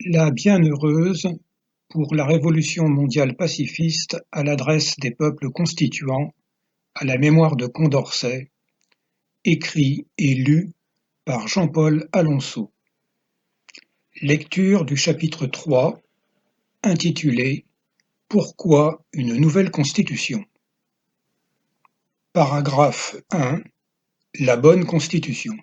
La bienheureuse pour la Révolution mondiale pacifiste à l'adresse des peuples constituants, à la mémoire de Condorcet, écrit et lu par Jean-Paul Alonso. Lecture du chapitre 3, intitulé Pourquoi une nouvelle Constitution? Paragraphe 1. La bonne Constitution.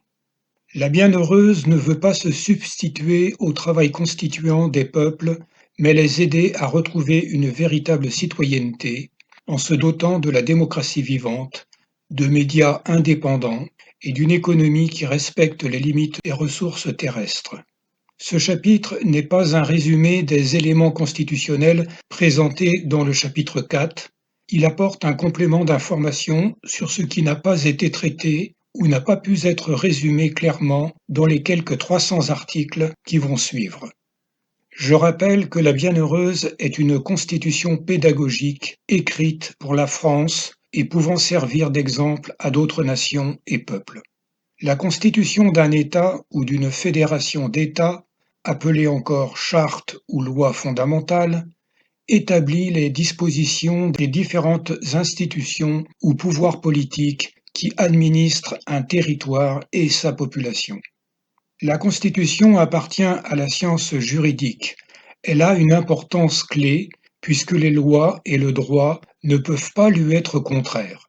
La bienheureuse ne veut pas se substituer au travail constituant des peuples, mais les aider à retrouver une véritable citoyenneté en se dotant de la démocratie vivante, de médias indépendants et d'une économie qui respecte les limites des ressources terrestres. Ce chapitre n'est pas un résumé des éléments constitutionnels présentés dans le chapitre 4. Il apporte un complément d'information sur ce qui n'a pas été traité ou n'a pas pu être résumé clairement dans les quelques 300 articles qui vont suivre. Je rappelle que la Bienheureuse est une constitution pédagogique écrite pour la France et pouvant servir d'exemple à d'autres nations et peuples. La constitution d'un État ou d'une fédération d'États, appelée encore charte ou loi fondamentale, établit les dispositions des différentes institutions ou pouvoirs politiques qui administrent un territoire et sa population. La Constitution appartient à la science juridique. Elle a une importance clé puisque les lois et le droit ne peuvent pas lui être contraires.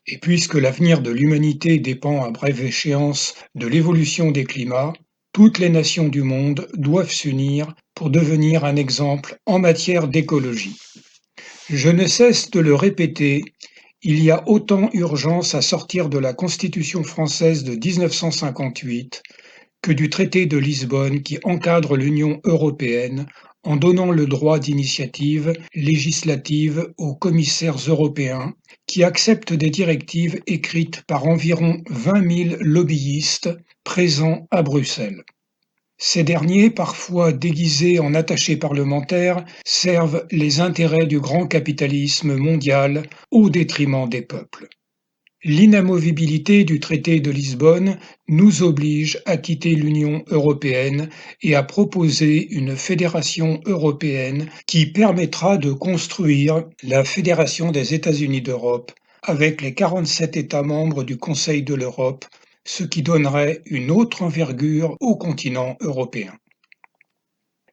Et puisque l'avenir de l'humanité dépend à brève échéance de l'évolution des climats, toutes les nations du monde doivent s'unir pour devenir un exemple en matière d'écologie. Je ne cesse de le répéter, il y a autant urgence à sortir de la Constitution française de 1958 que du traité de Lisbonne qui encadre l'Union européenne en donnant le droit d'initiative législative aux commissaires européens qui acceptent des directives écrites par environ 20 000 lobbyistes présents à Bruxelles. Ces derniers, parfois déguisés en attachés parlementaires, servent les intérêts du grand capitalisme mondial au détriment des peuples. L'inamovibilité du traité de Lisbonne nous oblige à quitter l'Union européenne et à proposer une fédération européenne qui permettra de construire la Fédération des États-Unis d'Europe avec les 47 États membres du Conseil de l'Europe, ce qui donnerait une autre envergure au continent européen.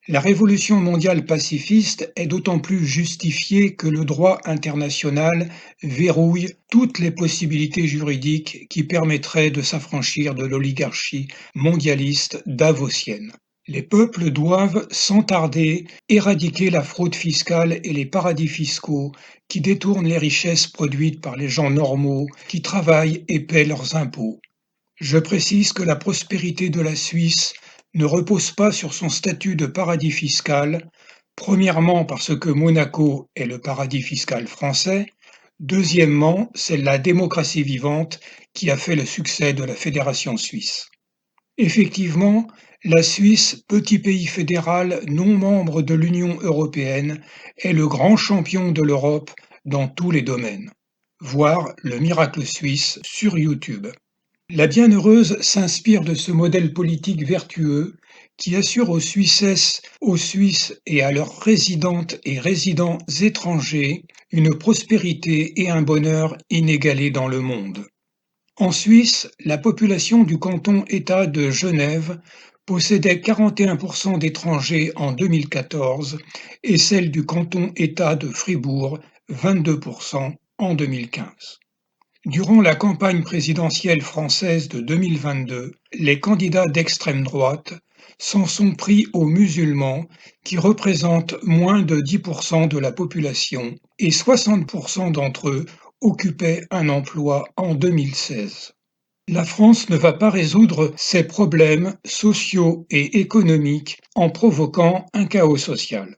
La révolution mondiale pacifiste est d'autant plus justifiée que le droit international verrouille toutes les possibilités juridiques qui permettraient de s'affranchir de l'oligarchie mondialiste davosienne. Les peuples doivent, sans tarder, éradiquer la fraude fiscale et les paradis fiscaux qui détournent les richesses produites par les gens normaux qui travaillent et paient leurs impôts. Je précise que la prospérité de la Suisse ne repose pas sur son statut de paradis fiscal, premièrement parce que Monaco est le paradis fiscal français, deuxièmement, c'est la démocratie vivante qui a fait le succès de la fédération suisse. Effectivement, la Suisse, petit pays fédéral non membre de l'Union européenne, est le grand champion de l'Europe dans tous les domaines. Voir le miracle suisse sur YouTube. La bienheureuse s'inspire de ce modèle politique vertueux qui assure aux Suisses et à leurs résidentes et résidents étrangers une prospérité et un bonheur inégalés dans le monde. En Suisse, la population du canton-État de Genève possédait 41% d'étrangers en 2014 et celle du canton-État de Fribourg 22% en 2015. Durant la campagne présidentielle française de 2022, les candidats d'extrême droite s'en sont pris aux musulmans qui représentent moins de 10% de la population et 60% d'entre eux occupaient un emploi en 2016. La France ne va pas résoudre ses problèmes sociaux et économiques en provoquant un chaos social.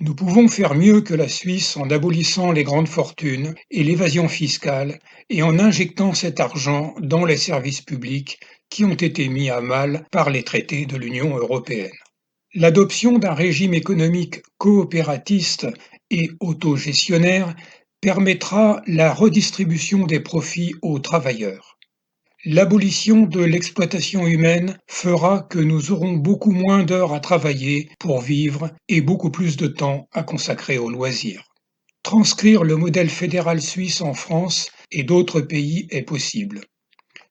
Nous pouvons faire mieux que la Suisse en abolissant les grandes fortunes et l'évasion fiscale et en injectant cet argent dans les services publics qui ont été mis à mal par les traités de l'Union européenne. L'adoption d'un régime économique coopératiste et autogestionnaire permettra la redistribution des profits aux travailleurs. L'abolition de l'exploitation humaine fera que nous aurons beaucoup moins d'heures à travailler pour vivre et beaucoup plus de temps à consacrer aux loisirs. Transcrire le modèle fédéral suisse en France et d'autres pays est possible.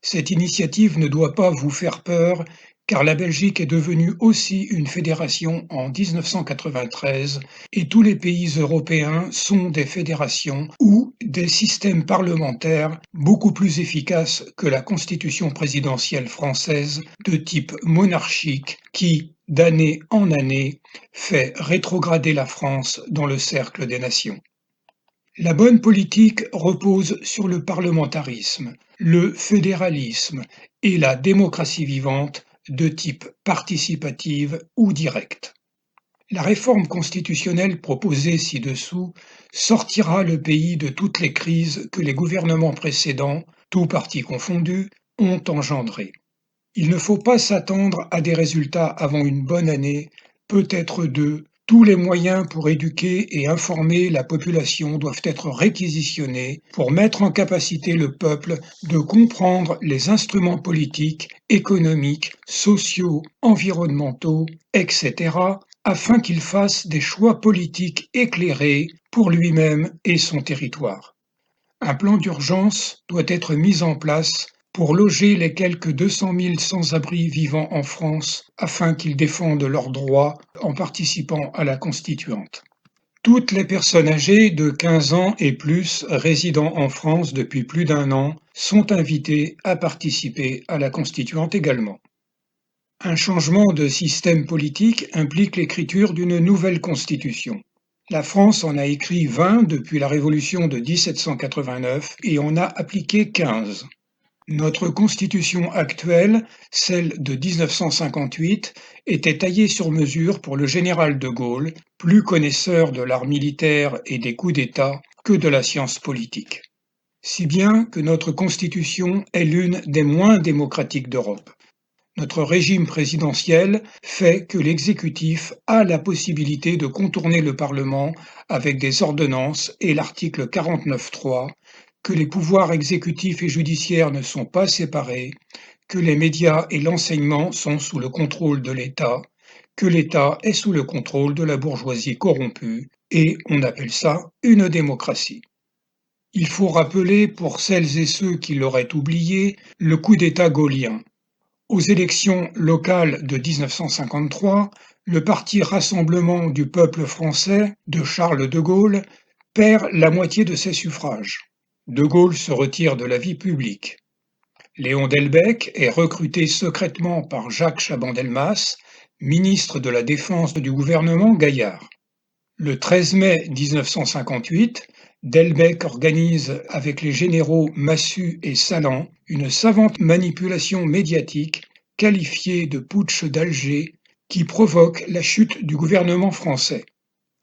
Cette initiative ne doit pas vous faire peur, car la Belgique est devenue aussi une fédération en 1993 et tous les pays européens sont des fédérations ou des systèmes parlementaires beaucoup plus efficaces que la constitution présidentielle française de type monarchique qui, d'année en année, fait rétrograder la France dans le cercle des nations. La bonne politique repose sur le parlementarisme, le fédéralisme et la démocratie vivante de type participative ou directe. La réforme constitutionnelle proposée ci-dessous sortira le pays de toutes les crises que les gouvernements précédents, tous partis confondus, ont engendrées. Il ne faut pas s'attendre à des résultats avant une bonne année, peut-être deux. Tous les moyens pour éduquer et informer la population doivent être réquisitionnés pour mettre en capacité le peuple de comprendre les instruments politiques, économiques, sociaux, environnementaux, etc., afin qu'il fasse des choix politiques éclairés pour lui-même et son territoire. Un plan d'urgence doit être mis en place pour loger les quelques 200 000 sans-abri vivant en France afin qu'ils défendent leurs droits en participant à la constituante. Toutes les personnes âgées de 15 ans et plus résidant en France depuis plus d'un an sont invitées à participer à la constituante également. Un changement de système politique implique l'écriture d'une nouvelle constitution. La France en a écrit 20 depuis la Révolution de 1789 et en a appliqué 15. Notre constitution actuelle, celle de 1958, était taillée sur mesure pour le général de Gaulle, plus connaisseur de l'art militaire et des coups d'État que de la science politique. Si bien que notre constitution est l'une des moins démocratiques d'Europe. Notre régime présidentiel fait que l'exécutif a la possibilité de contourner le Parlement avec des ordonnances et l'article 49.3, que les pouvoirs exécutifs et judiciaires ne sont pas séparés, que les médias et l'enseignement sont sous le contrôle de l'État, que l'État est sous le contrôle de la bourgeoisie corrompue, et on appelle ça une démocratie. Il faut rappeler, pour celles et ceux qui l'auraient oublié, le coup d'État gaullien. Aux élections locales de 1953, le parti Rassemblement du peuple français de Charles de Gaulle perd la moitié de ses suffrages. De Gaulle se retire de la vie publique. Léon Delbecq est recruté secrètement par Jacques Chaban-Delmas, ministre de la Défense du gouvernement Gaillard. Le 13 mai 1958, Delbecq organise avec les généraux Massu et Salan une savante manipulation médiatique qualifiée de putsch d'Alger qui provoque la chute du gouvernement français.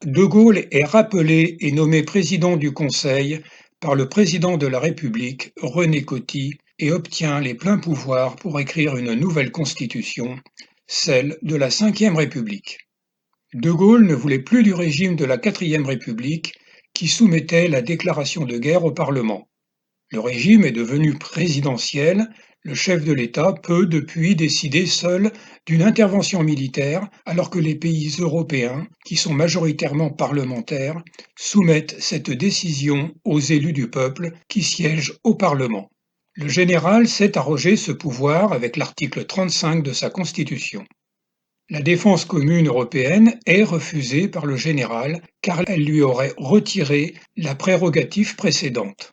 De Gaulle est rappelé et nommé président du Conseil par le président de la République, René Coty, et obtient les pleins pouvoirs pour écrire une nouvelle constitution, celle de la Ve République. De Gaulle ne voulait plus du régime de la Quatrième République qui soumettait la déclaration de guerre au Parlement. Le régime est devenu présidentiel, le chef de l'État peut depuis décider seul d'une intervention militaire alors que les pays européens, qui sont majoritairement parlementaires, soumettent cette décision aux élus du peuple qui siègent au Parlement. Le général s'est arrogé ce pouvoir avec l'article 35 de sa Constitution. La défense commune européenne est refusée par le général car elle lui aurait retiré la prérogative précédente.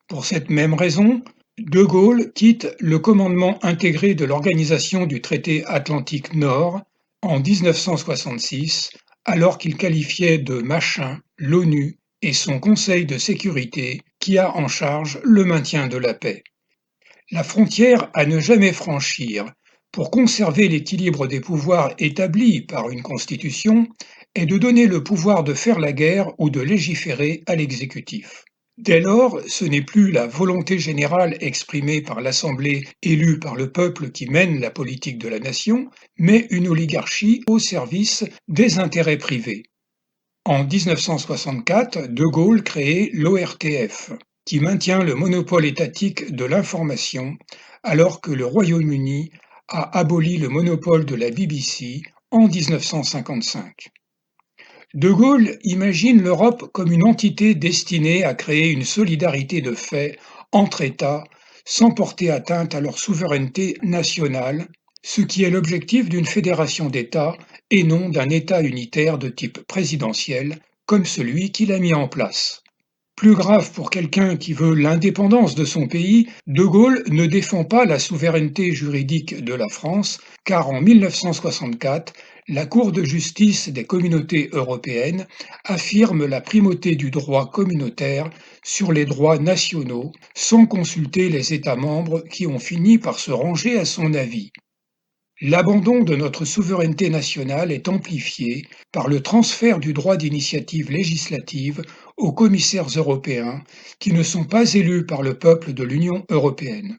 Pour cette même raison, De Gaulle quitte le commandement intégré de l'Organisation du traité Atlantique Nord en 1966, alors qu'il qualifiait de machin l'ONU et son Conseil de sécurité qui a en charge le maintien de la paix. La frontière à ne jamais franchir pour conserver l'équilibre des pouvoirs établi par une constitution est de donner le pouvoir de faire la guerre ou de légiférer à l'exécutif. Dès lors, ce n'est plus la volonté générale exprimée par l'Assemblée élue par le peuple qui mène la politique de la nation, mais une oligarchie au service des intérêts privés. En 1964, De Gaulle crée l'ORTF. qui maintient le monopole étatique de l'information alors que le Royaume-Uni a aboli le monopole de la BBC en 1955. De Gaulle imagine l'Europe comme une entité destinée à créer une solidarité de fait entre États sans porter atteinte à leur souveraineté nationale, ce qui est l'objectif d'une fédération d'États et non d'un État unitaire de type présidentiel comme celui qu'il a mis en place. Plus grave pour quelqu'un qui veut l'indépendance de son pays, De Gaulle ne défend pas la souveraineté juridique de la France, car en 1964, la Cour de justice des communautés européennes affirme la primauté du droit communautaire sur les droits nationaux, sans consulter les États membres qui ont fini par se ranger à son avis. L'abandon de notre souveraineté nationale est amplifié par le transfert du droit d'initiative législative aux commissaires européens qui ne sont pas élus par le peuple de l'Union européenne.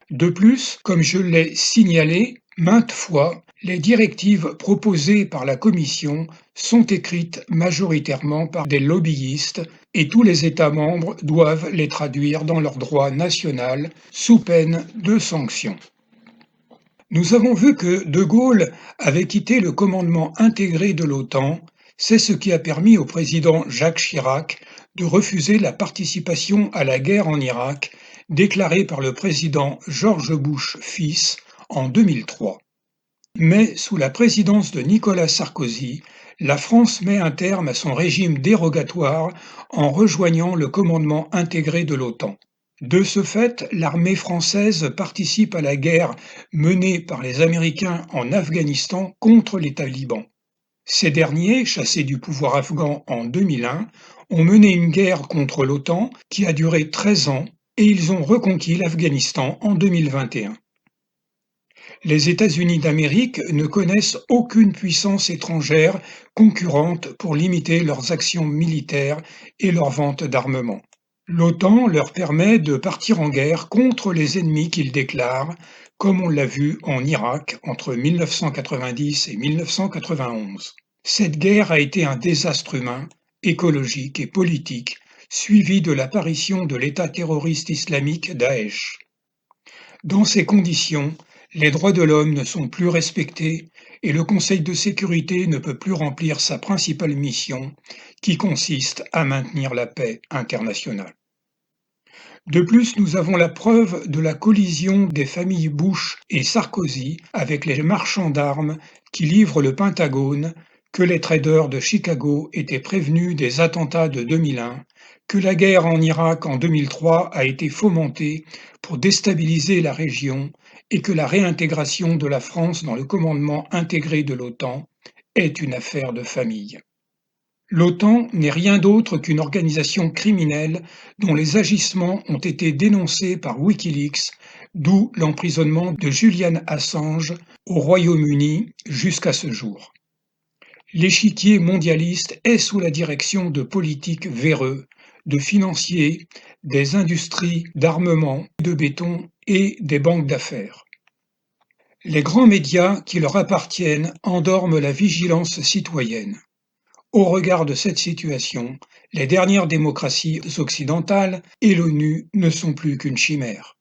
De plus, comme je l'ai signalé maintes fois, les directives proposées par la Commission sont écrites majoritairement par des lobbyistes et tous les États membres doivent les traduire dans leur droit national sous peine de sanctions. Nous avons vu que De Gaulle avait quitté le commandement intégré de l'OTAN, c'est ce qui a permis au président Jacques Chirac de refuser la participation à la guerre en Irak, déclarée par le président George Bush fils en 2003. Mais sous la présidence de Nicolas Sarkozy, la France met un terme à son régime dérogatoire en rejoignant le commandement intégré de l'OTAN. De ce fait, l'armée française participe à la guerre menée par les Américains en Afghanistan contre les talibans. Ces derniers, chassés du pouvoir afghan en 2001, ont mené une guerre contre l'OTAN qui a duré 13 ans et ils ont reconquis l'Afghanistan en 2021. Les États-Unis d'Amérique ne connaissent aucune puissance étrangère concurrente pour limiter leurs actions militaires et leurs ventes d'armement. L'OTAN leur permet de partir en guerre contre les ennemis qu'ils déclarent, comme on l'a vu en Irak entre 1990 et 1991. Cette guerre a été un désastre humain, écologique et politique, suivi de l'apparition de l'État terroriste islamique Daesh. Dans ces conditions, les droits de l'homme ne sont plus respectés et le Conseil de sécurité ne peut plus remplir sa principale mission, qui consiste à maintenir la paix internationale. De plus, nous avons la preuve de la collision des familles Bush et Sarkozy avec les marchands d'armes qui livrent le Pentagone, que les traders de Chicago étaient prévenus des attentats de 2001, que la guerre en Irak en 2003 a été fomentée pour déstabiliser la région et que la réintégration de la France dans le commandement intégré de l'OTAN est une affaire de famille. L'OTAN n'est rien d'autre qu'une organisation criminelle dont les agissements ont été dénoncés par Wikileaks, d'où l'emprisonnement de Julian Assange au Royaume-Uni jusqu'à ce jour. L'échiquier mondialiste est sous la direction de politiques véreux, de financiers, des industries d'armement, de béton et des banques d'affaires. Les grands médias qui leur appartiennent endorment la vigilance citoyenne. Au regard de cette situation, les dernières démocraties occidentales et l'ONU ne sont plus qu'une chimère.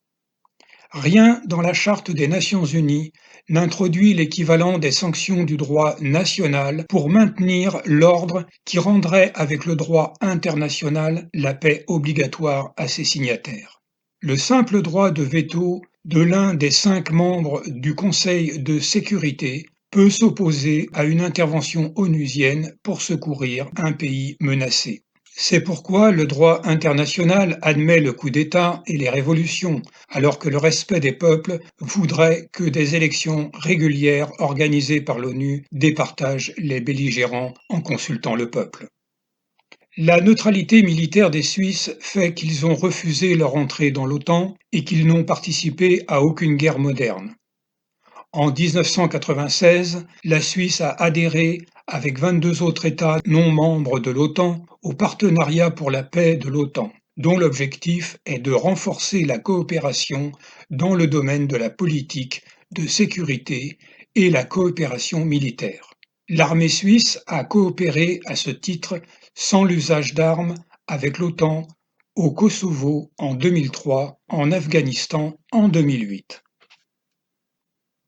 Rien dans la Charte des Nations Unies n'introduit l'équivalent des sanctions du droit national pour maintenir l'ordre qui rendrait avec le droit international la paix obligatoire à ses signataires. Le simple droit de veto de l'un des 5 membres du Conseil de sécurité peut s'opposer à une intervention onusienne pour secourir un pays menacé. C'est pourquoi le droit international admet le coup d'État et les révolutions, alors que le respect des peuples voudrait que des élections régulières organisées par l'ONU départagent les belligérants en consultant le peuple. La neutralité militaire des Suisses fait qu'ils ont refusé leur entrée dans l'OTAN et qu'ils n'ont participé à aucune guerre moderne. En 1996, la Suisse a adhéré, avec 22 autres États non membres de l'OTAN, au Partenariat pour la paix de l'OTAN, dont l'objectif est de renforcer la coopération dans le domaine de la politique, de sécurité et la coopération militaire. L'armée suisse a coopéré à ce titre sans l'usage d'armes avec l'OTAN au Kosovo en 2003, en Afghanistan en 2008.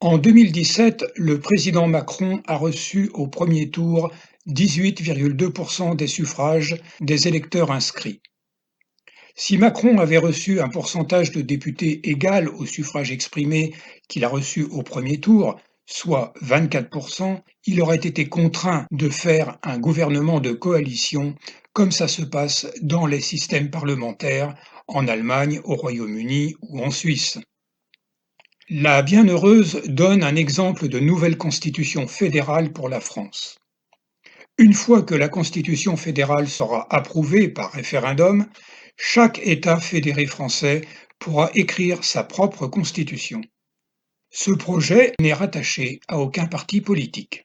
En 2017, le président Macron a reçu au premier tour 18,2% des suffrages des électeurs inscrits. Si Macron avait reçu un pourcentage de députés égal au suffrage exprimé qu'il a reçu au premier tour, soit 24%, il aurait été contraint de faire un gouvernement de coalition comme ça se passe dans les systèmes parlementaires en Allemagne, au Royaume-Uni ou en Suisse. La Bienheureuse donne un exemple de nouvelle constitution fédérale pour la France. Une fois que la constitution fédérale sera approuvée par référendum, chaque État fédéré français pourra écrire sa propre constitution. Ce projet n'est rattaché à aucun parti politique.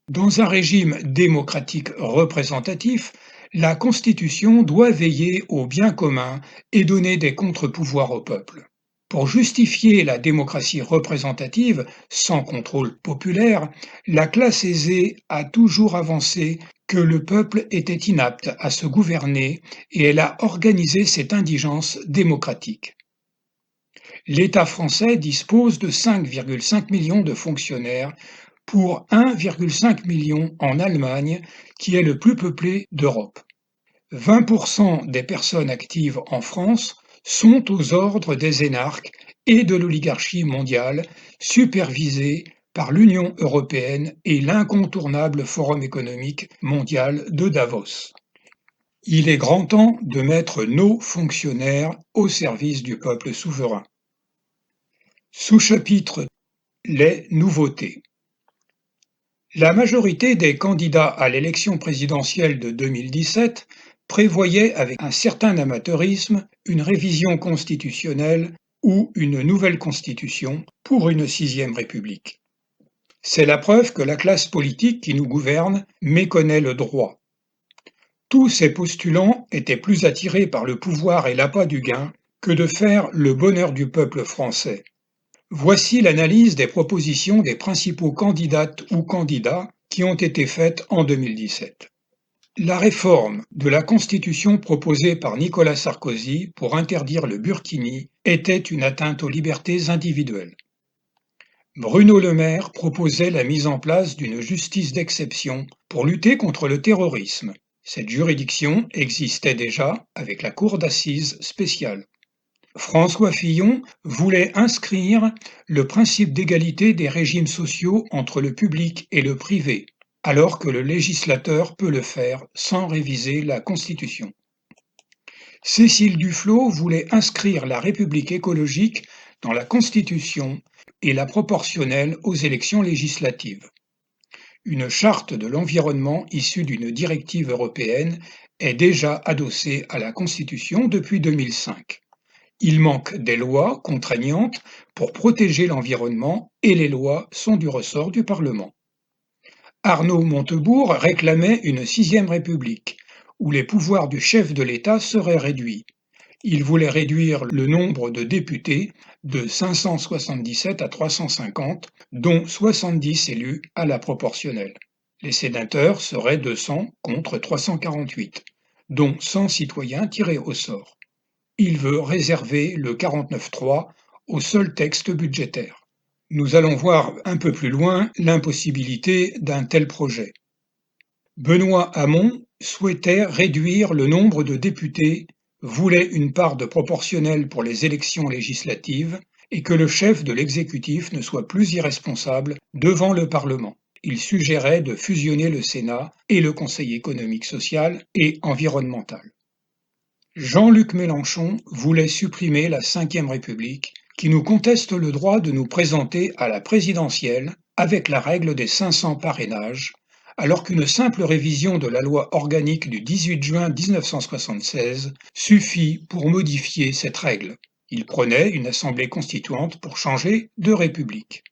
Dans un régime démocratique représentatif, la Constitution doit veiller au bien commun et donner des contre-pouvoirs au peuple. Pour justifier la démocratie représentative, sans contrôle populaire, la classe aisée a toujours avancé que le peuple était inapte à se gouverner et elle a organisé cette indigence démocratique. L'État français dispose de 5,5 millions de fonctionnaires pour 1,5 million en Allemagne, qui est le plus peuplé d'Europe. 20% des personnes actives en France sont aux ordres des énarques et de l'oligarchie mondiale, supervisées par l'Union européenne et l'incontournable Forum économique mondial de Davos. Il est grand temps de mettre nos fonctionnaires au service du peuple souverain. Sous-chapitre Les nouveautés. La majorité des candidats à l'élection présidentielle de 2017 prévoyait avec un certain amateurisme une révision constitutionnelle ou une nouvelle constitution pour une sixième république. C'est la preuve que la classe politique qui nous gouverne méconnaît le droit. Tous ces postulants étaient plus attirés par le pouvoir et l'appât du gain que de faire le bonheur du peuple français. Voici l'analyse des propositions des principaux candidates ou candidats qui ont été faites en 2017. La réforme de la Constitution proposée par Nicolas Sarkozy pour interdire le burkini était une atteinte aux libertés individuelles. Bruno Le Maire proposait la mise en place d'une justice d'exception pour lutter contre le terrorisme. Cette juridiction existait déjà avec la Cour d'assises spéciale. François Fillon voulait inscrire le principe d'égalité des régimes sociaux entre le public et le privé, alors que le législateur peut le faire sans réviser la Constitution. Cécile Duflot voulait inscrire la République écologique dans la Constitution et la proportionnelle aux élections législatives. Une charte de l'environnement issue d'une directive européenne est déjà adossée à la Constitution depuis 2005. Il manque des lois contraignantes pour protéger l'environnement et les lois sont du ressort du Parlement. Arnaud Montebourg réclamait une sixième république, où les pouvoirs du chef de l'État seraient réduits. Il voulait réduire le nombre de députés de 577 à 350, dont 70 élus à la proportionnelle. Les sénateurs seraient 200 contre 348, dont 100 citoyens tirés au sort. Il veut réserver le 49.3 au seul texte budgétaire. Nous allons voir un peu plus loin l'impossibilité d'un tel projet. Benoît Hamon souhaitait réduire le nombre de députés, voulait une part de proportionnelle pour les élections législatives et que le chef de l'exécutif ne soit plus irresponsable devant le Parlement. Il suggérait de fusionner le Sénat et le Conseil économique, social et environnemental. Jean-Luc Mélenchon voulait supprimer la Ve République, qui nous conteste le droit de nous présenter à la présidentielle avec la règle des 500 parrainages, alors qu'une simple révision de la loi organique du 18 juin 1976 suffit pour modifier cette règle. Il prônait une assemblée constituante pour changer de république.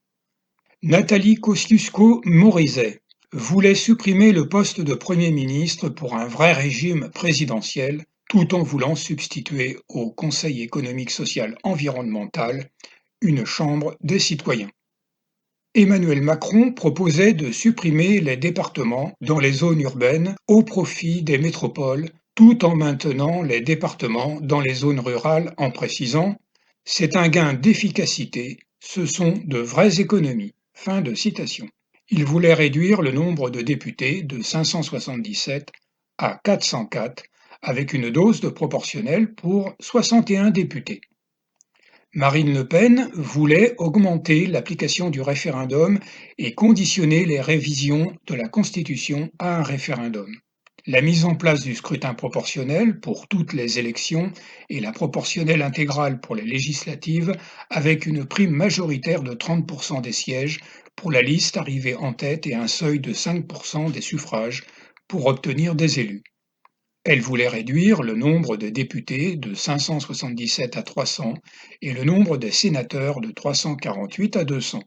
Nathalie Kosciusko-Morizet voulait supprimer le poste de Premier ministre pour un vrai régime présidentiel, tout en voulant substituer au Conseil économique, social, environnemental une chambre des citoyens. Emmanuel Macron proposait de supprimer les départements dans les zones urbaines au profit des métropoles tout en maintenant les départements dans les zones rurales en précisant: c'est un gain d'efficacité, ce sont de vraies économies. Fin de citation. Il voulait réduire le nombre de députés de 577 à 404 avec une dose de proportionnelle pour 61 députés. Marine Le Pen voulait augmenter l'application du référendum et conditionner les révisions de la Constitution à un référendum. La mise en place du scrutin proportionnel pour toutes les élections et la proportionnelle intégrale pour les législatives avec une prime majoritaire de 30% des sièges pour la liste arrivée en tête et un seuil de 5% des suffrages pour obtenir des élus. Elle voulait réduire le nombre de députés de 577 à 300 et le nombre des sénateurs de 348 à 200.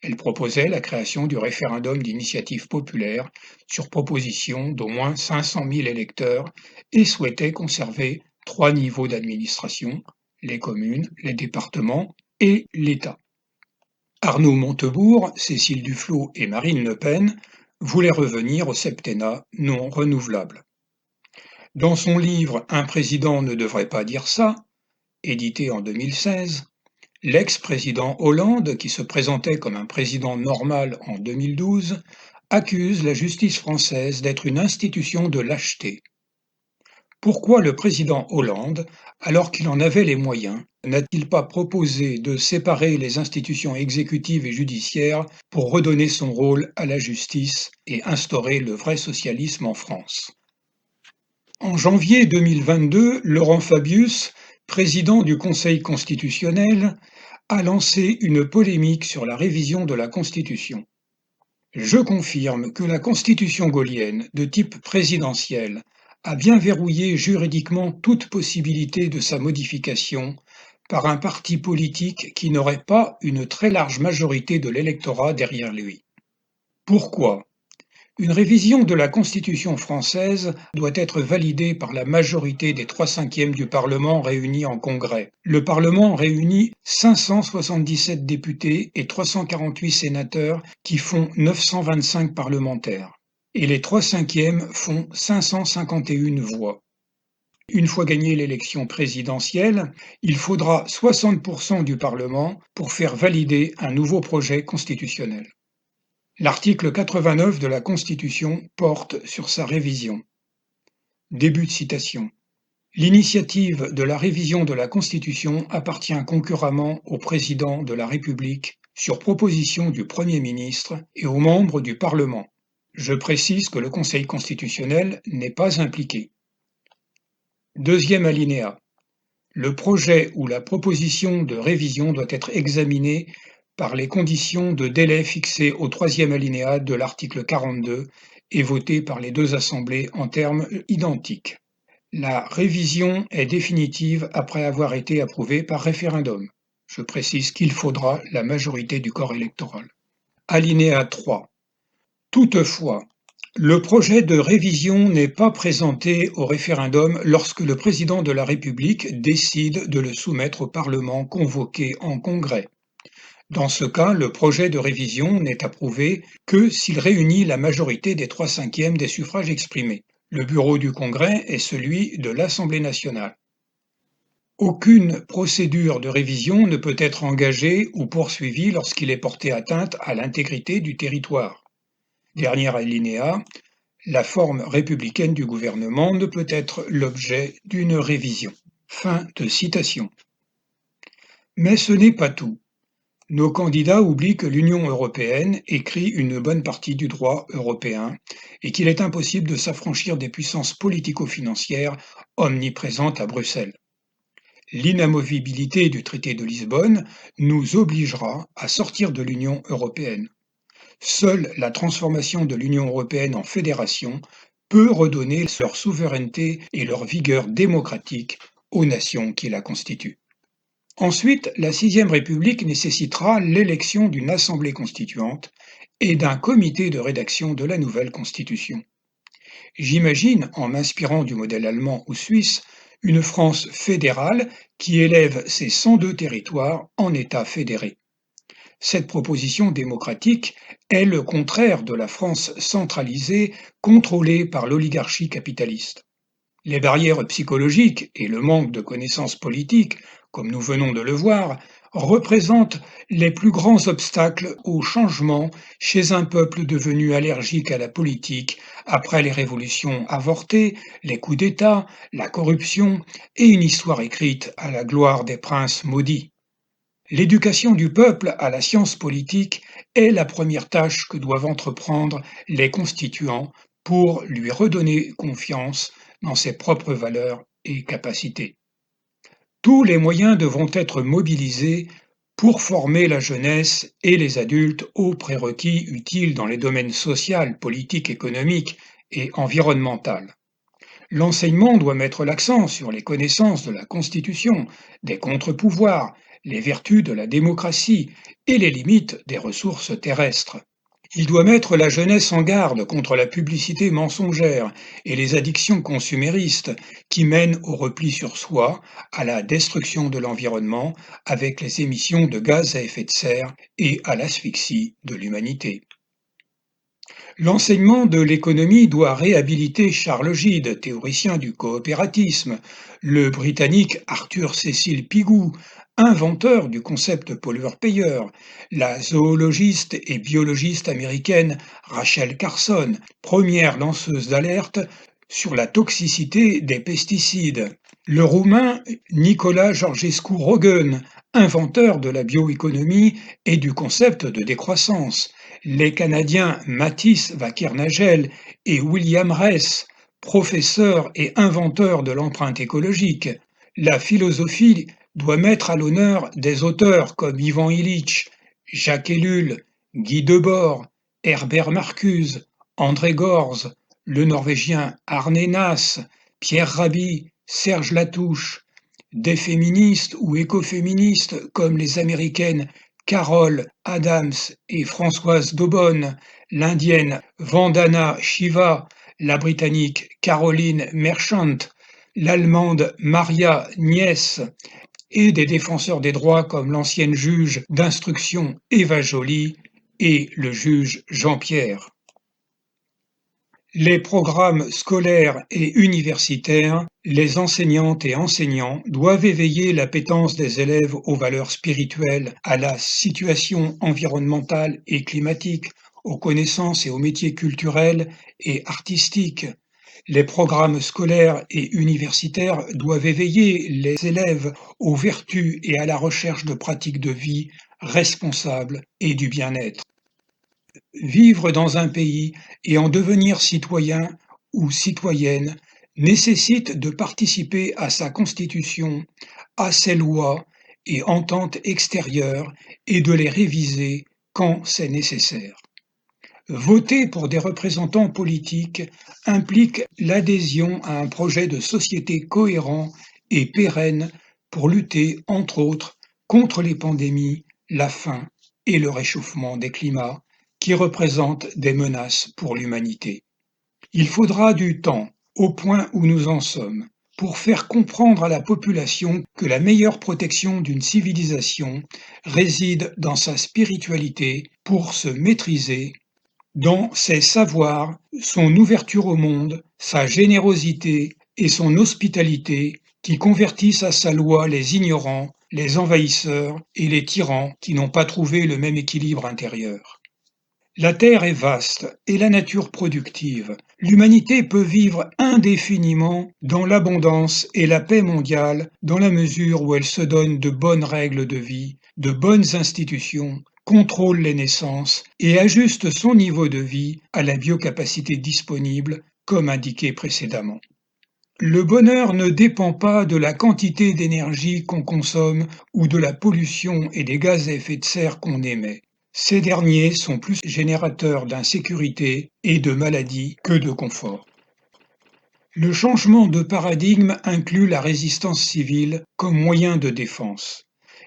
Elle proposait la création du référendum d'initiative populaire sur proposition d'au moins 500 000 électeurs et souhaitait conserver 3 niveaux d'administration, les communes, les départements et l'État. Arnaud Montebourg, Cécile Duflot et Marine Le Pen voulaient revenir au septennat non renouvelable. Dans son livre Un président ne devrait pas dire ça, édité en 2016, l'ex-président Hollande, qui se présentait comme un président normal en 2012, accuse la justice française d'être une institution de lâcheté. Pourquoi le président Hollande, alors qu'il en avait les moyens, n'a-t-il pas proposé de séparer les institutions exécutives et judiciaires pour redonner son rôle à la justice et instaurer le vrai socialisme en France ? En janvier 2022, Laurent Fabius, président du Conseil constitutionnel, a lancé une polémique sur la révision de la Constitution. Je confirme que la Constitution gaullienne, de type présidentiel, a bien verrouillé juridiquement toute possibilité de sa modification par un parti politique qui n'aurait pas une très large majorité de l'électorat derrière lui. Pourquoi ? Une révision de la Constitution française doit être validée par la majorité des 3/5 du Parlement réunis en Congrès. Le Parlement réunit 577 députés et 348 sénateurs qui font 925 parlementaires. Et les 3/5 font 551 voix. Une fois gagnée l'élection présidentielle, il faudra 60% du Parlement pour faire valider un nouveau projet constitutionnel. L'article 89 de la Constitution porte sur sa révision. Début de citation. L'initiative de la révision de la Constitution appartient concurremment au Président de la République sur proposition du Premier ministre et aux membres du Parlement. Je précise que le Conseil constitutionnel n'est pas impliqué. Deuxième alinéa. Le projet ou la proposition de révision doit être examiné par les conditions de délai fixées au troisième alinéa de l'article 42 et voté par les deux assemblées en termes identiques. La révision est définitive après avoir été approuvée par référendum. Je précise qu'il faudra la majorité du corps électoral. Alinéa 3. Toutefois, le projet de révision n'est pas présenté au référendum lorsque le président de la République décide de le soumettre au Parlement convoqué en congrès. Dans ce cas, le projet de révision n'est approuvé que s'il réunit la majorité des 3/5 des suffrages exprimés. Le bureau du Congrès est celui de l'Assemblée nationale. Aucune procédure de révision ne peut être engagée ou poursuivie lorsqu'il est porté atteinte à l'intégrité du territoire. Dernier alinéa, la forme républicaine du gouvernement ne peut être l'objet d'une révision. Fin de citation. Mais ce n'est pas tout. Nos candidats oublient que l'Union européenne écrit une bonne partie du droit européen et qu'il est impossible de s'affranchir des puissances politico-financières omniprésentes à Bruxelles. L'inamovibilité du traité de Lisbonne nous obligera à sortir de l'Union européenne. Seule la transformation de l'Union européenne en fédération peut redonner leur souveraineté et leur vigueur démocratique aux nations qui la constituent. Ensuite, la Sixième République nécessitera l'élection d'une assemblée constituante et d'un comité de rédaction de la nouvelle Constitution. J'imagine, en m'inspirant du modèle allemand ou suisse, une France fédérale qui élève ses 102 territoires en États fédérés. Cette proposition démocratique est le contraire de la France centralisée, contrôlée par l'oligarchie capitaliste. Les barrières psychologiques et le manque de connaissances politiques, comme nous venons de le voir, représentent les plus grands obstacles au changement chez un peuple devenu allergique à la politique après les révolutions avortées, les coups d'État, la corruption et une histoire écrite à la gloire des princes maudits. L'éducation du peuple à la science politique est la première tâche que doivent entreprendre les constituants pour lui redonner confiance dans ses propres valeurs et capacités. Tous les moyens devront être mobilisés pour former la jeunesse et les adultes aux prérequis utiles dans les domaines social, politique, économique et environnemental. L'enseignement doit mettre l'accent sur les connaissances de la Constitution, des contre-pouvoirs, les vertus de la démocratie et les limites des ressources terrestres. Il doit mettre la jeunesse en garde contre la publicité mensongère et les addictions consuméristes qui mènent au repli sur soi, à la destruction de l'environnement avec les émissions de gaz à effet de serre et à l'asphyxie de l'humanité. L'enseignement de l'économie doit réhabiliter Charles Gide, théoricien du coopératisme, le Britannique Arthur Cecil Pigou, inventeur du concept pollueur-payeur, la zoologiste et biologiste américaine Rachel Carson, première lanceuse d'alerte sur la toxicité des pesticides, le Roumain Nicolae Georgescu Roegen, inventeur de la bioéconomie et du concept de décroissance, les Canadiens Matthis Wackernagel et William Rees, professeurs et inventeurs de l'empreinte écologique. La philosophie doit mettre à l'honneur des auteurs comme Ivan Illich, Jacques Ellul, Guy Debord, Herbert Marcuse, André Gorz, le Norvégien Arne Naess, Pierre Rabhi, Serge Latouche, des féministes ou écoféministes comme les Américaines Carol Adams et Françoise Daubonne, l'Indienne Vandana Shiva, la Britannique Caroline Merchant, l'Allemande Maria Nies et des défenseurs des droits comme l'ancienne juge d'instruction Eva Joly et le juge Jean-Pierre. Les programmes scolaires et universitaires, les enseignantes et enseignants doivent éveiller l'appétence des élèves aux valeurs spirituelles, à la situation environnementale et climatique, aux connaissances et aux métiers culturels et artistiques. Les programmes scolaires et universitaires doivent éveiller les élèves aux vertus et à la recherche de pratiques de vie responsables et du bien-être. Vivre dans un pays et en devenir citoyen ou citoyenne nécessite de participer à sa constitution, à ses lois et ententes extérieures et de les réviser quand c'est nécessaire. Voter pour des représentants politiques implique l'adhésion à un projet de société cohérent et pérenne pour lutter, entre autres, contre les pandémies, la faim et le réchauffement des climats, qui représentent des menaces pour l'humanité. Il faudra du temps, au point où nous en sommes, pour faire comprendre à la population que la meilleure protection d'une civilisation réside dans sa spiritualité pour se maîtriser, dans ses savoirs, son ouverture au monde, sa générosité et son hospitalité qui convertissent à sa loi les ignorants, les envahisseurs et les tyrans qui n'ont pas trouvé le même équilibre intérieur. La Terre est vaste et la nature productive. L'humanité peut vivre indéfiniment dans l'abondance et la paix mondiale dans la mesure où elle se donne de bonnes règles de vie, de bonnes institutions, contrôle les naissances et ajuste son niveau de vie à la biocapacité disponible, comme indiqué précédemment. Le bonheur ne dépend pas de la quantité d'énergie qu'on consomme ou de la pollution et des gaz à effet de serre qu'on émet. Ces derniers sont plus générateurs d'insécurité et de maladies que de confort. Le changement de paradigme inclut la résistance civile comme moyen de défense.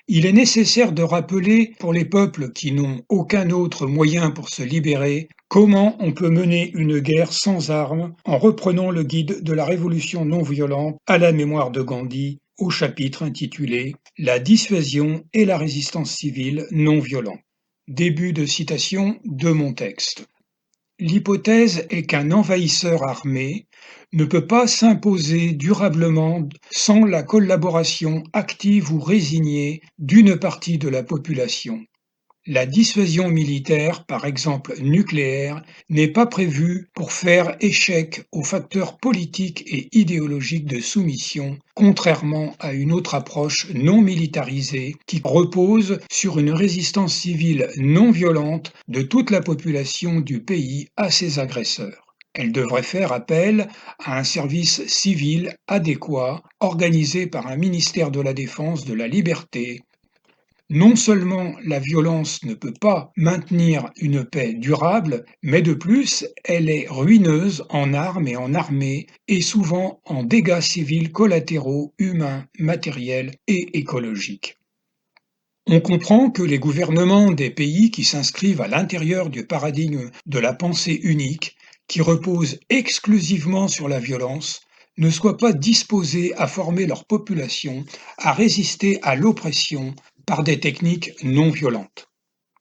Il est nécessaire de rappeler, pour les peuples qui n'ont aucun autre moyen pour se libérer, comment on peut mener une guerre sans armes en reprenant le guide de la révolution non violente à la mémoire de Gandhi au chapitre intitulé La dissuasion et la résistance civile non violente. Début de citation de mon texte. L'hypothèse est qu'un envahisseur armé ne peut pas s'imposer durablement sans la collaboration active ou résignée d'une partie de la population. La dissuasion militaire, par exemple nucléaire, n'est pas prévue pour faire échec aux facteurs politiques et idéologiques de soumission, contrairement à une autre approche non militarisée qui repose sur une résistance civile non violente de toute la population du pays à ses agresseurs. Elle devrait faire appel à un service civil adéquat organisé par un ministère de la Défense de la Liberté. Non seulement la violence ne peut pas maintenir une paix durable, mais de plus, elle est ruineuse en armes et en armée, et souvent en dégâts civils collatéraux, humains, matériels et écologiques. On comprend que les gouvernements des pays qui s'inscrivent à l'intérieur du paradigme de la pensée unique, qui repose exclusivement sur la violence, ne soient pas disposés à former leur population à résister à l'oppression par des techniques non violentes.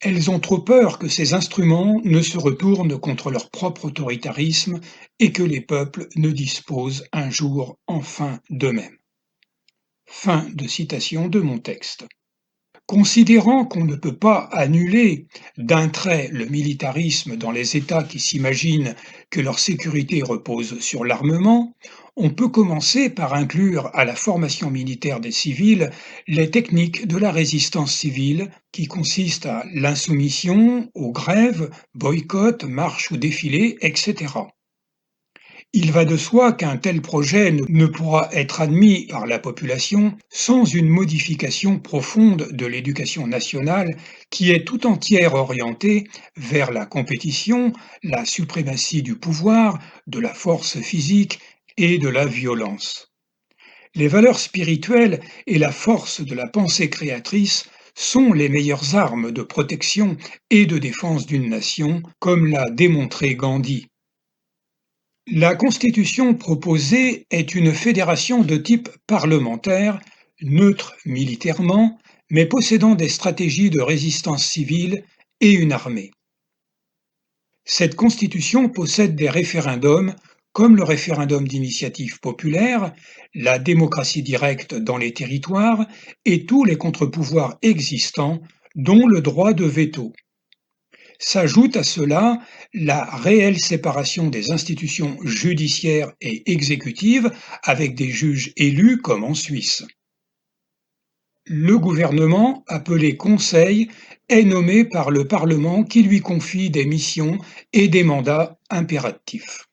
Elles ont trop peur que ces instruments ne se retournent contre leur propre autoritarisme et que les peuples ne disposent un jour enfin d'eux-mêmes. Fin de citation de mon texte. Considérant qu'on ne peut pas annuler d'un trait le militarisme dans les États qui s'imaginent que leur sécurité repose sur l'armement, on peut commencer par inclure à la formation militaire des civils les techniques de la résistance civile qui consistent à l'insoumission, aux grèves, boycotts, marches ou défilés, etc. Il va de soi qu'un tel projet ne pourra être admis par la population sans une modification profonde de l'éducation nationale qui est tout entière orientée vers la compétition, la suprématie du pouvoir, de la force physique et de la violence. Les valeurs spirituelles et la force de la pensée créatrice sont les meilleures armes de protection et de défense d'une nation, comme l'a démontré Gandhi. La constitution proposée est une fédération de type parlementaire, neutre militairement, mais possédant des stratégies de résistance civile et une armée. Cette constitution possède des référendums, comme le référendum d'initiative populaire, la démocratie directe dans les territoires et tous les contre-pouvoirs existants, dont le droit de veto. S'ajoute à cela la réelle séparation des institutions judiciaires et exécutives avec des juges élus comme en Suisse. Le gouvernement, appelé Conseil, est nommé par le Parlement qui lui confie des missions et des mandats impératifs.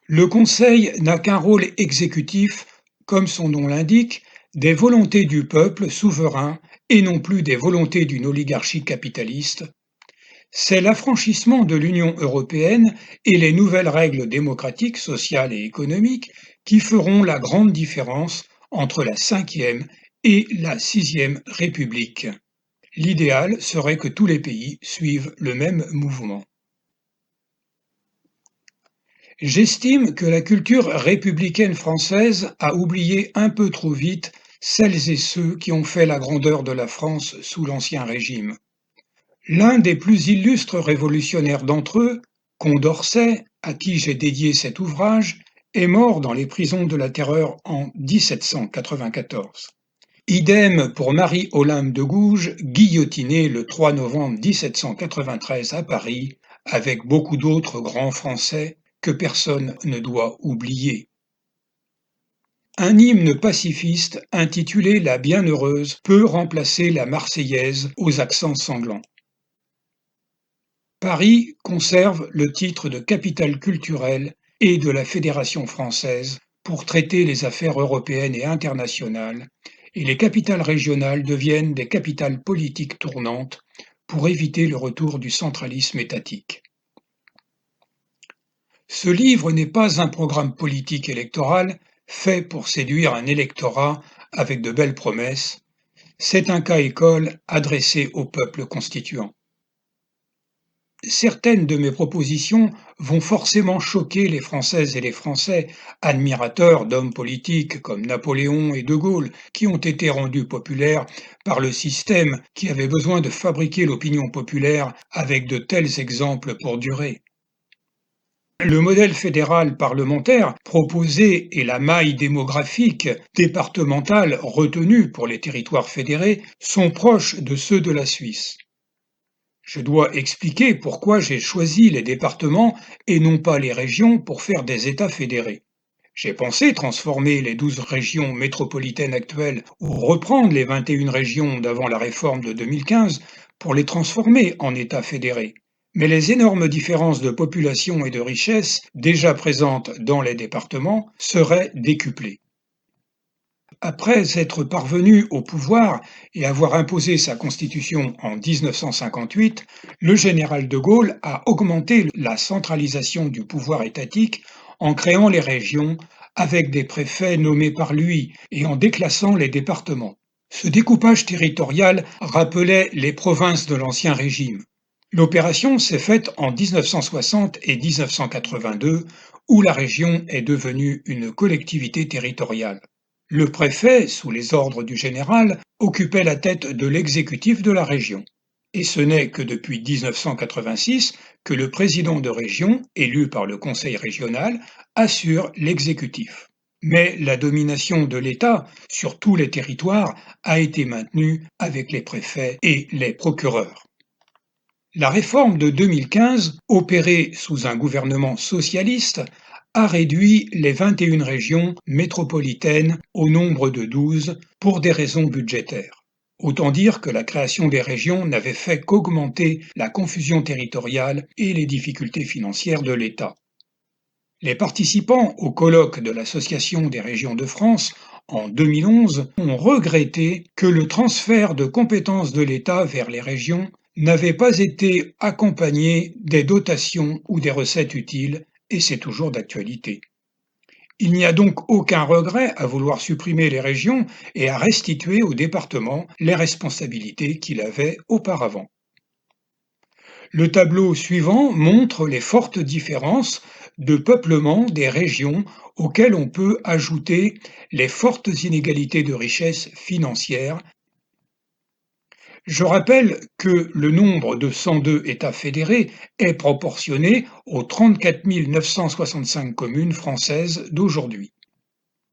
Le Conseil n'a qu'un rôle exécutif, comme son nom l'indique, des volontés du peuple souverain et non plus des volontés d'une oligarchie capitaliste. C'est l'affranchissement de l'Union européenne et les nouvelles règles démocratiques, sociales et économiques qui feront la grande différence entre la Ve et la Sixième République. L'idéal serait que tous les pays suivent le même mouvement. J'estime que la culture républicaine française a oublié un peu trop vite celles et ceux qui ont fait la grandeur de la France sous l'Ancien Régime. L'un des plus illustres révolutionnaires d'entre eux, Condorcet, à qui j'ai dédié cet ouvrage, est mort dans les prisons de la Terreur en 1794. Idem pour Marie-Olympe de Gouges, guillotinée le 3 novembre 1793 à Paris, avec beaucoup d'autres grands Français que personne ne doit oublier. Un hymne pacifiste intitulé La Bienheureuse peut remplacer la Marseillaise aux accents sanglants. Paris conserve le titre de capitale culturelle et de la Fédération française pour traiter les affaires européennes et internationales, et les capitales régionales deviennent des capitales politiques tournantes pour éviter le retour du centralisme étatique. Ce livre n'est pas un programme politique électoral fait pour séduire un électorat avec de belles promesses, c'est un cas école adressé au peuple constituant. Certaines de mes propositions vont forcément choquer les Françaises et les Français, admirateurs d'hommes politiques comme Napoléon et De Gaulle, qui ont été rendus populaires par le système qui avait besoin de fabriquer l'opinion populaire avec de tels exemples pour durer. Le modèle fédéral parlementaire proposé et la maille démographique départementale retenue pour les territoires fédérés sont proches de ceux de la Suisse. Je dois expliquer pourquoi j'ai choisi les départements et non pas les régions pour faire des États fédérés. J'ai pensé transformer les 12 régions métropolitaines actuelles ou reprendre les 21 régions d'avant la réforme de 2015 pour les transformer en États fédérés. Mais les énormes différences de population et de richesse déjà présentes dans les départements seraient décuplées. Après être parvenu au pouvoir et avoir imposé sa constitution en 1958, le général de Gaulle a augmenté la centralisation du pouvoir étatique en créant les régions avec des préfets nommés par lui et en déclassant les départements. Ce découpage territorial rappelait les provinces de l'Ancien Régime. L'opération s'est faite en 1960 et 1982, où la région est devenue une collectivité territoriale. Le préfet, sous les ordres du général, occupait la tête de l'exécutif de la région. Et ce n'est que depuis 1986 que le président de région, élu par le conseil régional, assure l'exécutif. Mais la domination de l'État sur tous les territoires a été maintenue avec les préfets et les procureurs. La réforme de 2015, opérée sous un gouvernement socialiste, a réduit les 21 régions métropolitaines au nombre de 12 pour des raisons budgétaires. Autant dire que la création des régions n'avait fait qu'augmenter la confusion territoriale et les difficultés financières de l'État. Les participants au colloque de l'Association des régions de France en 2011 ont regretté que le transfert de compétences de l'État vers les régions n'avait pas été accompagné des dotations ou des recettes utiles, et c'est toujours d'actualité. Il n'y a donc aucun regret à vouloir supprimer les régions et à restituer aux départements les responsabilités qu'il avait auparavant. Le tableau suivant montre les fortes différences de peuplement des régions auxquelles on peut ajouter les fortes inégalités de richesse financière. Je rappelle que le nombre de 102 États fédérés est proportionné aux 34 965 communes françaises d'aujourd'hui.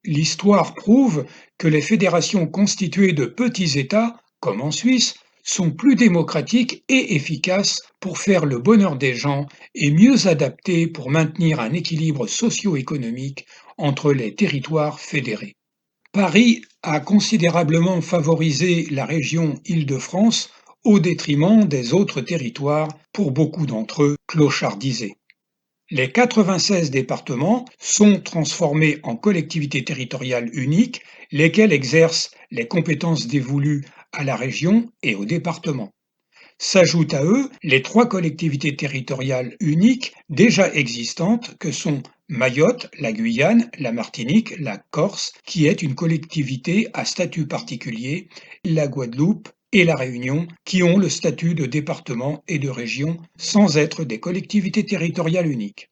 L'histoire prouve que les fédérations constituées de petits États, comme en Suisse, sont plus démocratiques et efficaces pour faire le bonheur des gens et mieux adaptées pour maintenir un équilibre socio-économique entre les territoires fédérés. Paris a considérablement favorisé la région Île-de-France au détriment des autres territoires, pour beaucoup d'entre eux clochardisés. Les 96 départements sont transformés en collectivités territoriales uniques, lesquelles exercent les compétences dévolues à la région et au département. S'ajoutent à eux les 3 collectivités territoriales uniques déjà existantes que sont Mayotte, la Guyane, la Martinique, la Corse, qui est une collectivité à statut particulier, la Guadeloupe et la Réunion, qui ont le statut de département et de région sans être des collectivités territoriales uniques.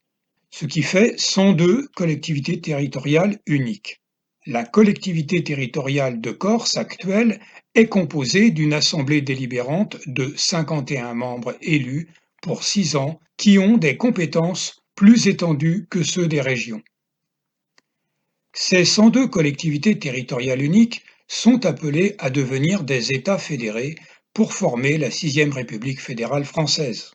Ce qui fait 102 collectivités territoriales uniques. La collectivité territoriale de Corse actuelle est composée d'une assemblée délibérante de 51 membres élus pour 6 ans qui ont des compétences plus étendues que ceux des régions. Ces 102 collectivités territoriales uniques sont appelées à devenir des États fédérés pour former la 6e République fédérale française.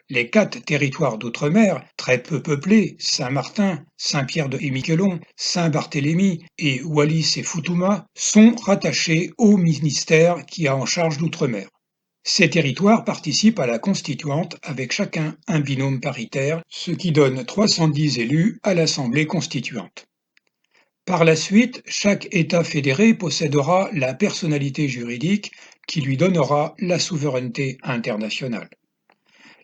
Les 4 territoires d'outre-mer, très peu peuplés, Saint-Martin, Saint-Pierre-et-Miquelon, Saint-Barthélemy et Wallis et Futuna, sont rattachés au ministère qui a en charge l'outre-mer. Ces territoires participent à la constituante avec chacun un binôme paritaire, ce qui donne 310 élus à l'Assemblée constituante. Par la suite, chaque État fédéré possédera la personnalité juridique qui lui donnera la souveraineté internationale.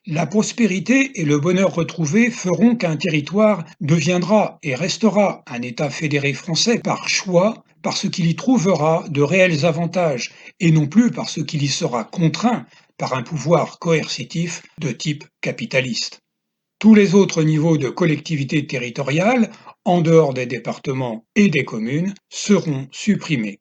La prospérité et le bonheur retrouvés feront qu'un territoire deviendra et restera un État fédéré français par choix, parce qu'il y trouvera de réels avantages et non plus parce qu'il y sera contraint par un pouvoir coercitif de type capitaliste. Tous les autres niveaux de collectivité territoriale, en dehors des départements et des communes, seront supprimés.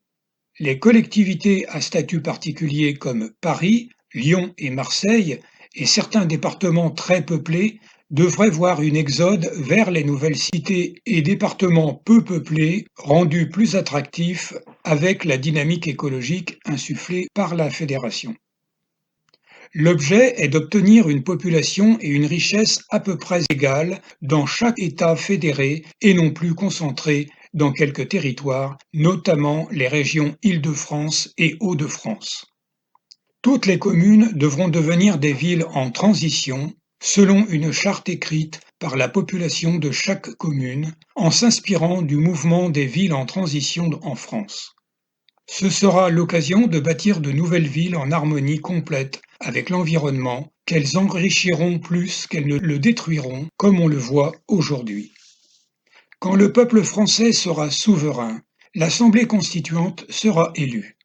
Les collectivités à statut particulier comme Paris, Lyon et Marseille et certains départements très peuplés devrait voir une exode vers les nouvelles cités et départements peu peuplés rendus plus attractifs avec la dynamique écologique insufflée par la fédération. L'objet est d'obtenir une population et une richesse à peu près égales dans chaque État fédéré et non plus concentrées dans quelques territoires, notamment les régions Île-de-France et Hauts-de-France. Toutes les communes devront devenir des villes en transition, selon une charte écrite par la population de chaque commune, en s'inspirant du mouvement des villes en transition en France. Ce sera l'occasion de bâtir de nouvelles villes en harmonie complète avec l'environnement, qu'elles enrichiront plus qu'elles ne le détruiront, comme on le voit aujourd'hui. Quand le peuple français sera souverain, l'Assemblée constituante sera élue.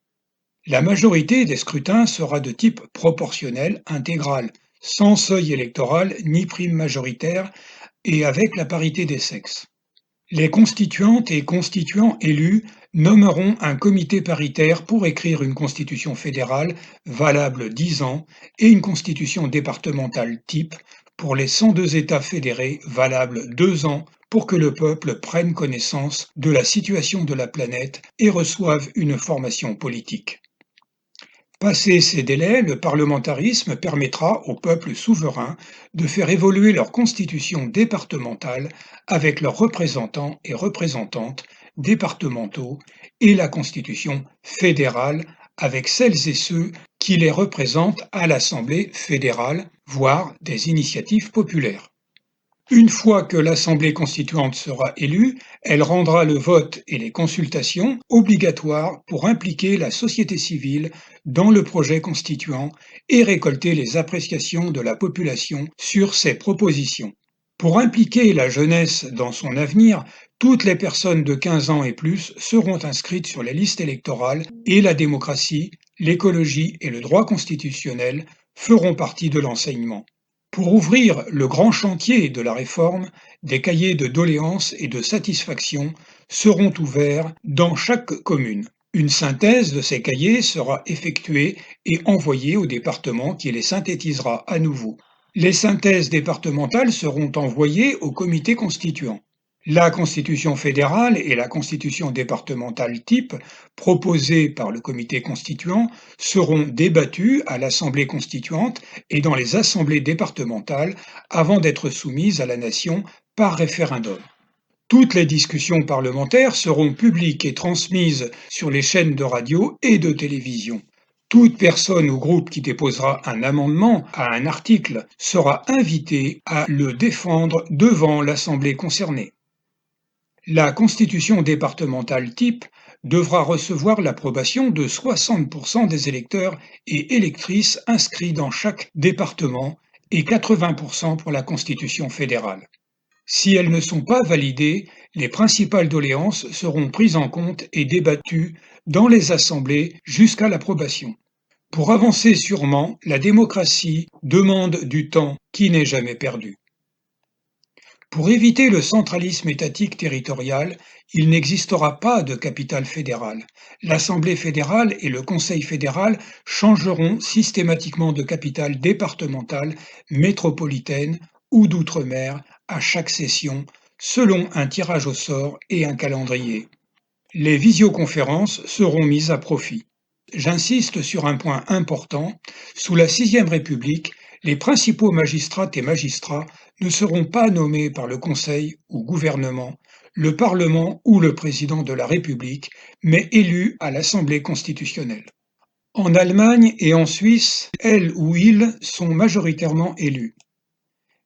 La majorité des scrutins sera de type proportionnel intégral, sans seuil électoral ni prime majoritaire et avec la parité des sexes. Les constituantes et constituants élus nommeront un comité paritaire pour écrire une constitution fédérale valable 10 ans et une constitution départementale type pour les 102 États fédérés valable 2 ans pour que le peuple prenne connaissance de la situation de la planète et reçoive une formation politique. Passés ces délais, le parlementarisme permettra aux peuples souverains de faire évoluer leur constitution départementale avec leurs représentants et représentantes départementaux et la constitution fédérale avec celles et ceux qui les représentent à l'Assemblée fédérale, voire des initiatives populaires. Une fois que l'Assemblée constituante sera élue, elle rendra le vote et les consultations obligatoires pour impliquer la société civile dans le projet constituant et récolter les appréciations de la population sur ses propositions. Pour impliquer la jeunesse dans son avenir, toutes les personnes de 15 ans et plus seront inscrites sur les listes électorales et la démocratie, l'écologie et le droit constitutionnel feront partie de l'enseignement. Pour ouvrir le grand chantier de la réforme, des cahiers de doléances et de satisfaction seront ouverts dans chaque commune. Une synthèse de ces cahiers sera effectuée et envoyée au département qui les synthétisera à nouveau. Les synthèses départementales seront envoyées au comité constituant. La Constitution fédérale et la Constitution départementale type, proposées par le comité constituant, seront débattues à l'Assemblée constituante et dans les assemblées départementales avant d'être soumises à la nation par référendum. Toutes les discussions parlementaires seront publiques et transmises sur les chaînes de radio et de télévision. Toute personne ou groupe qui déposera un amendement à un article sera invitée à le défendre devant l'Assemblée concernée. La constitution départementale type devra recevoir l'approbation de 60% des électeurs et électrices inscrits dans chaque département et 80% pour la constitution fédérale. Si elles ne sont pas validées, les principales doléances seront prises en compte et débattues dans les assemblées jusqu'à l'approbation. Pour avancer sûrement, la démocratie demande du temps qui n'est jamais perdu. Pour éviter le centralisme étatique territorial, il n'existera pas de capitale fédérale. L'Assemblée fédérale et le Conseil fédéral changeront systématiquement de capitale départementale, métropolitaine ou d'outre-mer à chaque session, selon un tirage au sort et un calendrier. Les visioconférences seront mises à profit. J'insiste sur un point important, sous la Sixième République, les principaux magistrates et magistrats ne seront pas nommés par le Conseil ou gouvernement, le Parlement ou le Président de la République, mais élus à l'Assemblée constitutionnelle. En Allemagne et en Suisse, elles ou ils sont majoritairement élus.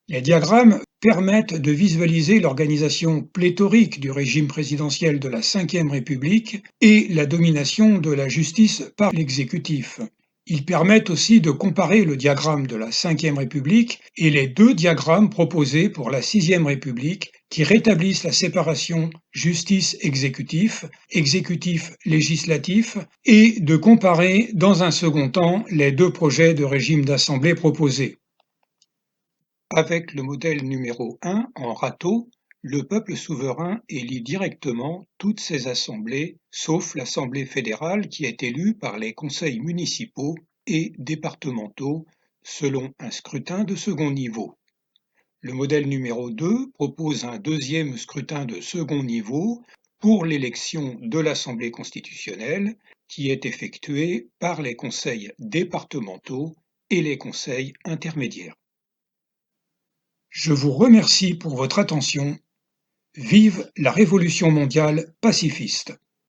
Les diagrammes permettent de visualiser l'organisation pléthorique du régime présidentiel de la Ve République et la domination de la justice par l'exécutif. Ils permettent aussi de comparer le diagramme de la Ve République et les deux diagrammes proposés pour la Sixième République qui rétablissent la séparation justice-exécutif, exécutif-législatif et de comparer dans un second temps les deux projets de régime d'assemblée proposés. Avec le modèle numéro 1 en râteau, le peuple souverain élit directement toutes ses assemblées, sauf l'Assemblée fédérale qui est élue par les conseils municipaux et départementaux selon un scrutin de second niveau. Le modèle numéro 2 propose un deuxième scrutin de second niveau pour l'élection de l'Assemblée constitutionnelle qui est effectué par les conseils départementaux et les conseils intermédiaires. Je vous remercie pour votre attention. Vive la révolution mondiale pacifiste!